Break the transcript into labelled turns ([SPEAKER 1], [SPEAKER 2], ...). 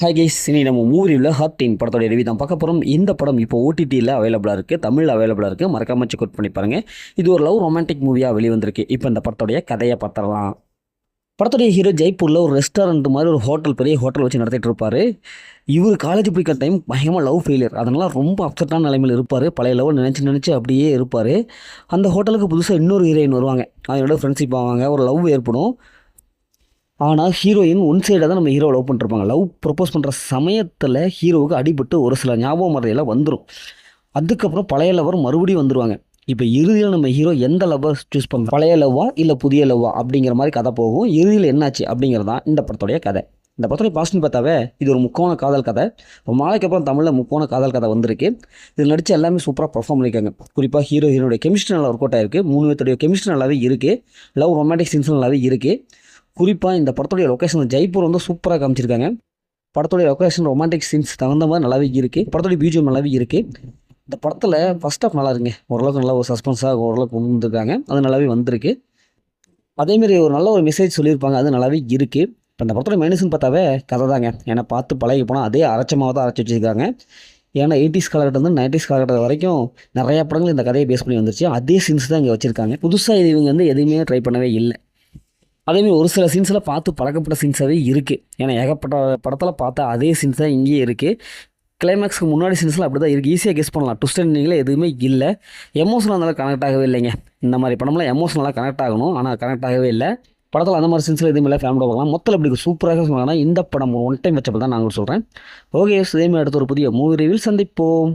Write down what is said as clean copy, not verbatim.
[SPEAKER 1] Hi guys, இனி நம்ம மூவியில் ஹார்டின் படத்தோட ரிவ்யூ தான் பார்க்க போகிறோம். இந்த படம் இப்போ ஓடிடியில் அவைலபிளாக இருக்குது, தமிழில் அவைலபிளாக இருக்குது. மறக்காம செக் அவுட் பண்ணி பாருங்கள். இது ஒரு லவ் ரொமான்டிக் மூவியாக வெளிவந்திருக்கு. இப்போ இந்த படத்தோடைய கதையை பார்த்துடலாம். படத்துடைய ஹீரோ ஜெய்ப்பூரில் ஒரு ரெஸ்டாரண்ட் மாதிரி ஒரு ஹோட்டல், பெரிய ஹோட்டல் வச்சு நடத்திட்டு இருப்பார். இவர் காலேஜ் படிக்கிற டைம் பயங்கரமாக லவ் ஃபெயிலியர், அதனால ரொம்ப அப்செட்டான நிலைமையில் இருப்பார். பழைய லவ் நினச்சி அப்படியே இருப்பார். அந்த ஹோட்டலுக்கு புதுசாக இன்னொரு ஹீரோயின் வருவாங்க. அதனோட ஃப்ரெண்ட்ஷிப் ஆவாங்க, ஒரு லவ் ஏற்படும். ஆனால் ஹீரோயின் ஒன் சைடாக தான் நம்ம ஹீரோ லவ் பண்ணிருப்பாங்க. லவ் ப்ரப்போஸ் பண்ணுற சமயத்தில் ஹீரோவுக்கு அடிபட்டு ஒரு சில ஞாபகம் மறதியெல்லாம் வந்துடும். அதுக்கப்புறம் பழைய லவர் மறுபடியும் வந்துடுவாங்க. இப்போ இறுதியில் நம்ம ஹீரோ எந்த லவ்வர் சூஸ் பண்ணுறோம், பழைய லவ்வா இல்லை புதிய லவ்வா அப்படிங்கிற மாதிரி கதை போகும். இறுதியில் என்னாச்சு அப்படிங்கிறது தான் இந்த படத்துடைய கதை. இந்த படத்துடைய பாஸ்ட்னு பார்த்தாவே இது ஒரு முக்கோண காதல் கதை. இப்போ மாலைக்கு அப்புறம் தமிழில் முக்கோண காதல் கதை வந்திருக்கு. இதில் நடித்து எல்லாமே சூப்பராக பர்ஃபார்ம் பண்ணியிருக்காங்க. குறிப்பாக ஹீரோயினுடைய கெமிஸ்ட்ரி நல்லா ஒர்க் அவுட் ஆயிருக்கு. 3 பேருடைய கெமிஸ்ட்ரி நல்லாவே இருக்குது. லவ் ரொமான்டிக் சீன்ஸ் நல்லாவே இருக்குது. குறிப்பாக இந்த படத்துடைய லொக்கேஷன் ஜெய்ப்பூர் வந்து சூப்பராக காமிச்சிருக்காங்க. படத்துடைய லொக்கேஷன் ரொமான்டிக் சீன்ஸ் தகுந்த மாதிரி நல்லாவே இருக்குது. படத்துடைய பிஜிஎம் நல்லாவே இருக்குது. இந்த படத்தில் ஃபர்ஸ்ட் ஆஃப் நல்லா இருக்குங்க, ஓரளவுக்கு நல்லா ஒரு சஸ்பென்ஸாக ஓரளவுக்கு கொண்டு வந்திருக்காங்க. அது நல்லாவே வந்திருக்கு. அதேமாரி ஒரு நல்ல ஒரு மெசேஜ் சொல்லியிருப்பாங்க, அது நல்லாவே இருக்குது. இப்போ இந்த படத்தோட மைனஸ்ன்னு பார்த்தாவே கதை தாங்க. ஏன்னா பார்த்து பழகி போனால் அதே அரைச்சமாக தான் அரைச்சி வச்சுருக்காங்க. ஏன்னா 80s காலகட்டம் வந்து 90s காலகட்டம் வரைக்கும் நிறையா படங்கள் இந்த கதையை பேஸ் பண்ணி வந்துருச்சு. அதே சீன்ஸ் தான் இங்கே வச்சுருக்காங்க. புதுசாக இவங்க வந்து எதுவுமே ட்ரை பண்ணவே இல்லை. அதேமாதிரி ஒரு சில சீன்ஸில் பார்த்து பழக்கப்பட்ட சீன்ஸாகவே இருக்குது. ஏன்னா ஏகப்பட்ட படத்தில் பார்த்தா அதே சீன்ஸ் தான் இங்கேயே இருக்குது. கிளைமேக்ஸ்க்கு முன்னாடி சீன்ஸ்லாம் அப்படி தான் இருக்குது. ஈஸியாக கெஸ் பண்ணலாம். ட்விஸ்ட் எண்டிங்கில் எதுவுமே இல்லை. எமோஷனல் அதனால் கனெக்ட் ஆகவே இல்லைங்க. இந்த மாதிரி படம்லாம் எமோஷனலாக கனெக்ட் ஆகணும், ஆனால் கனெக்ட் ஆகவே இல்லை. படத்தில் அந்த மாதிரி சீன்ஸில் எதுவுமே இல்லை. ஃபேமிலியோட பார்க்கலாம். மொத்தத்தில் இப்படி சூப்பராக சொன்னாங்கன்னா இந்த படம் ஒன் டைம் வச்சப்போ தான் நாங்கள் சொல்கிறேன். ஓகே, இதேமாதிரி அடுத்த ஒரு புதிய மூவி ரிவ்யூவில் சந்திப்போம்.